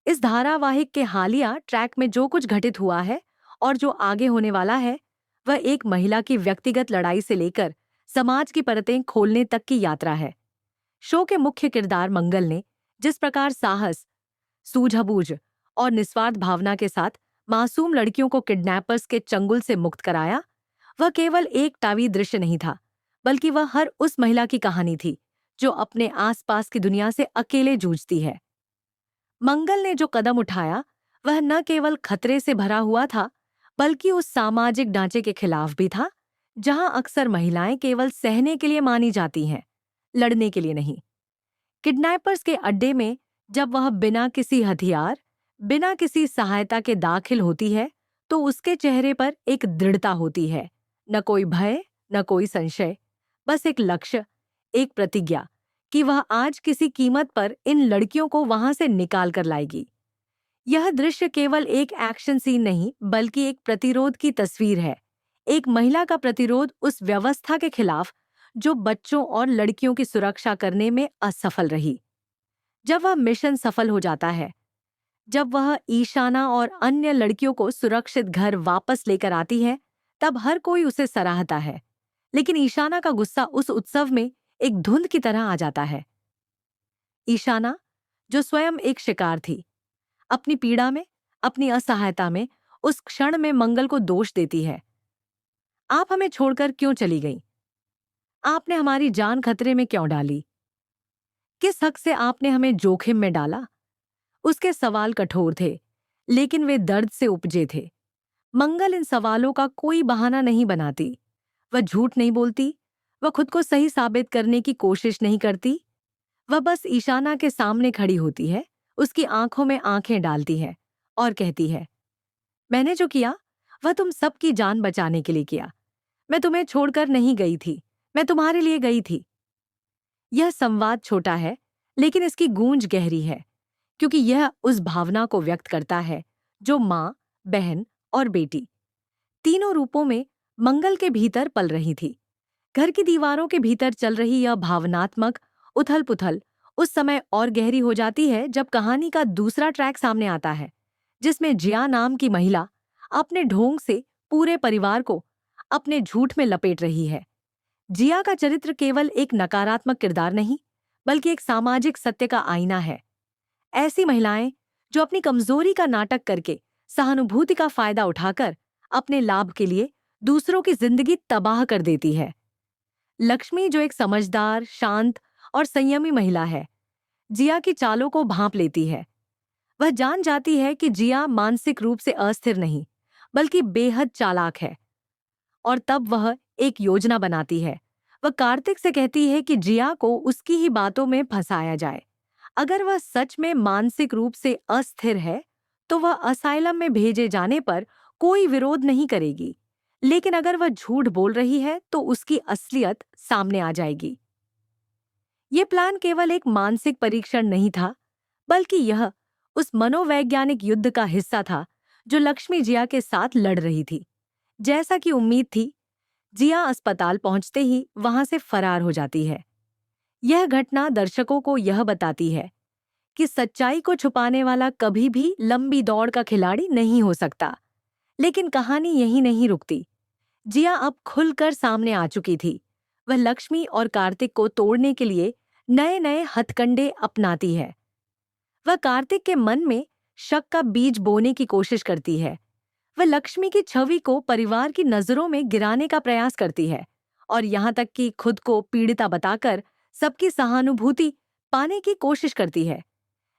इस धारावाहिक के हालिया ट्रैक में जो कुछ घटित हुआ है और जो आगे होने वाला है, वह एक महिला की व्यक्तिगत लड़ाई से लेकर समाज की परतें खोलने तक की यात्रा है। शो के मुख्य किरदार मंगल ने जिस प्रकार साहस, सूझबूझ और निस्वार्थ भावना के साथ मासूम लड़कियों को किडनैपर्स के चंगुल से मुक्त कराया, वह केवल एक टावी दृश्य नहीं था, बल्कि वह हर उस महिला की कहानी थी जो अपने आसपास की दुनिया से अकेले जूझती है। मंगल ने जो कदम उठाया, वह न केवल खतरे से भरा हुआ था, बल्कि उस सामाजिक ढांचे के खिलाफ भी था, जहां अक्सर महिलाएं केवल सहने के लिए मानी जाती हैं, लड़ने के लिए नहीं। किडनैपर्स के अड्डे में जब वह बिना किसी हथियार, बिना किसी सहायता के दाखिल होती है, तो उसके चेहरे पर एक दृढ़ता होती है। न कोई भय, न कोई संशय, बस एक लक्ष्य, एक प्रतिज्ञा कि वह आज किसी कीमत पर इन लड़कियों को वहां से निकाल कर लाएगी। यह दृश्य केवल एक एक्शन सीन नहीं, बल्कि एक प्रतिरोध की तस्वीर है। एक महिला का प्रतिरोध उस व्यवस्था के खिलाफ जो बच्चों और लड़कियों की सुरक्षा करने में असफल रही। जब वह मिशन सफल हो जाता है, जब वह ईशाना और अन्य लड़कियों को सुरक्षित घर वापस लेकर आती है, तब हर कोई उसे सराहता है। लेकिन ईशाना का गुस्सा उस उत्सव में एक धुंध की तरह आ जाता है। ईशाना, जो स्वयं एक शिकार थी, अपनी पीड़ा में, अपनी असहायता में, उस क्षण में मंगल को दोष देती है। आप हमें छोड़कर क्यों चली गई? आपने हमारी जान खतरे में क्यों डाली? किस हक से आपने हमें जोखिम में डाला? उसके सवाल कठोर थे, लेकिन वे दर्द से उपजे थे। मंगल इन सवालों का कोई बहाना नहीं बनाती। वह झूठ नहीं बोलती, वह खुद को सही साबित करने की कोशिश नहीं करती। वह बस ईशाना के सामने खड़ी होती है, उसकी आंखों में आंखें डालती है और कहती है, मैंने जो किया वह तुम सबकी जान बचाने के लिए किया। मैं तुम्हें छोड़कर नहीं गई थी, मैं तुम्हारे लिए गई थी। यह संवाद छोटा है, लेकिन इसकी गूंज गहरी है, क्योंकि यह उस भावना को व्यक्त करता है जो माँ, बहन और बेटी, तीनों रूपों में मंगल के भीतर पल रही थी। घर की दीवारों के भीतर चल रही यह भावनात्मक उथल-पुथल उस समय और गहरी हो जाती है जब कहानी का दूसरा ट्रैक सामने आता है, जिसमें जिया नाम की महिला अपने ढोंग से पूरे परिवार को अपने झूठ में लपेट रही है। जिया का चरित्र केवल एक नकारात्मक किरदार नहीं, बल्कि एक सामाजिक सत्य का आईना है। ऐसी महिलाएं जो अपनी कमजोरी का नाटक करके, सहानुभूति का फायदा उठाकर अपने लाभ के लिए दूसरों की जिंदगी तबाह कर देती है। लक्ष्मी, जो एक समझदार, शांत और संयमी महिला है, जिया की चालों को भांप लेती है। वह जान जाती है कि जिया मानसिक रूप से अस्थिर नहीं, बल्कि बेहद चालाक है, और तब वह एक योजना बनाती है। वह कार्तिक से कहती है कि जिया को उसकी ही बातों में फंसाया जाए। अगर वह सच में मानसिक रूप से अस्थिर है, तो वह असाइलम में भेजे जाने पर कोई विरोध नहीं करेगी। लेकिन अगर वह झूठ बोल रही है, तो उसकी असलियत सामने आ जाएगी। ये प्लान केवल एक मानसिक परीक्षण नहीं था, बल्कि यह उस मनोवैज्ञानिक युद्ध का हिस्सा था जो लक्ष्मी जिया के साथ लड़ रही थी। जैसा कि उम्मीद थी, जिया अस्पताल पहुंचते ही वहां से फरार हो जाती है। यह घटना दर्शकों को यह बताती है कि सच्चाई को छुपाने वाला कभी भी लंबी दौड़ का खिलाड़ी नहीं हो सकता। लेकिन कहानी यहीं नहीं रुकती। जिया अब खुलकर सामने आ चुकी थी। वह लक्ष्मी और कार्तिक को तोड़ने के लिए नए नए हथकंडे अपनाती है। वह कार्तिक के मन में शक का बीज बोने की कोशिश करती है। वह लक्ष्मी की छवि को परिवार की नजरों में गिराने का प्रयास करती है, और यहाँ तक कि खुद को पीड़िता बताकर सबकी सहानुभूति पाने की कोशिश करती है।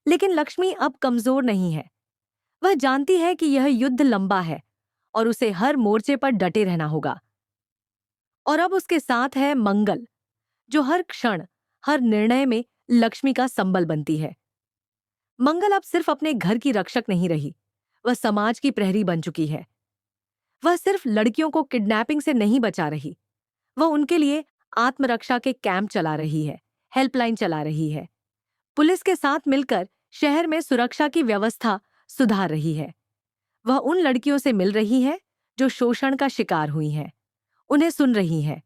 लेकिन लक्ष्मी अब कमजोर नहीं है। वह जानती है कि यह युद्ध लंबा है और उसे हर मोर्चे पर डटे रहना होगा। और अब उसके साथ है मंगल, जो हर क्षण, हर निर्णय में लक्ष्मी का संबल बनती है। मंगल अब सिर्फ अपने घर की रक्षक नहीं रही, वह समाज की प्रहरी बन चुकी है। वह सिर्फ लड़कियों को किडनैपिंग से नहीं बचा रही, वह उनके लिए आत्मरक्षा के कैंप चला रही है, हेल्पलाइन चला रही है, पुलिस के साथ मिलकर शहर में सुरक्षा की व्यवस्था सुधार रही है। वह उन लड़कियों से मिल रही है जो शोषण का शिकार हुई हैं, उन्हें सुन रही है,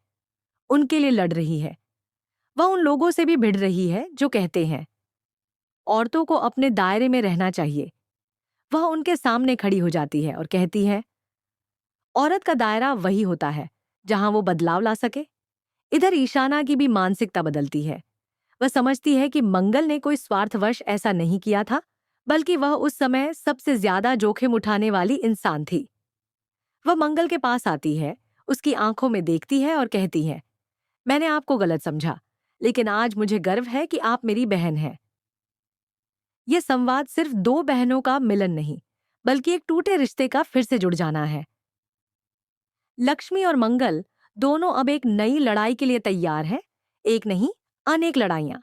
उनके लिए लड़ रही है। वह उन लोगों से भी भिड़ रही है जो कहते हैं, औरतों को अपने दायरे में रहना चाहिए। वह उनके सामने खड़ी हो जाती है और कहती है, औरत का दायरा वही होता है जहां वो बदलाव ला सके। इधर ईशाना की भी मानसिकता बदलती है। वह समझती है कि मंगल ने कोई स्वार्थवश ऐसा नहीं किया था, बल्कि वह उस समय सबसे ज्यादा जोखिम उठाने वाली इंसान थी। वह मंगल के पास आती है, उसकी आंखों में देखती है और कहती है, मैंने आपको गलत समझा, लेकिन आज मुझे गर्व है कि आप मेरी बहन हैं। यह संवाद सिर्फ दो बहनों का मिलन नहीं, बल्कि एक टूटे रिश्ते का फिर से जुड़ जाना है। लक्ष्मी और मंगल दोनों अब एक नई लड़ाई के लिए तैयार हैं। एक नहीं, अनेक लड़ाइयां।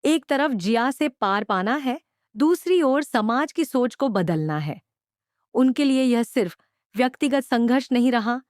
एक तरफ जिया से पार पाना है, दूसरी ओर समाज की सोच को बदलना है। उनके लिए यह सिर्फ व्यक्तिगत संघर्ष नहीं रहा,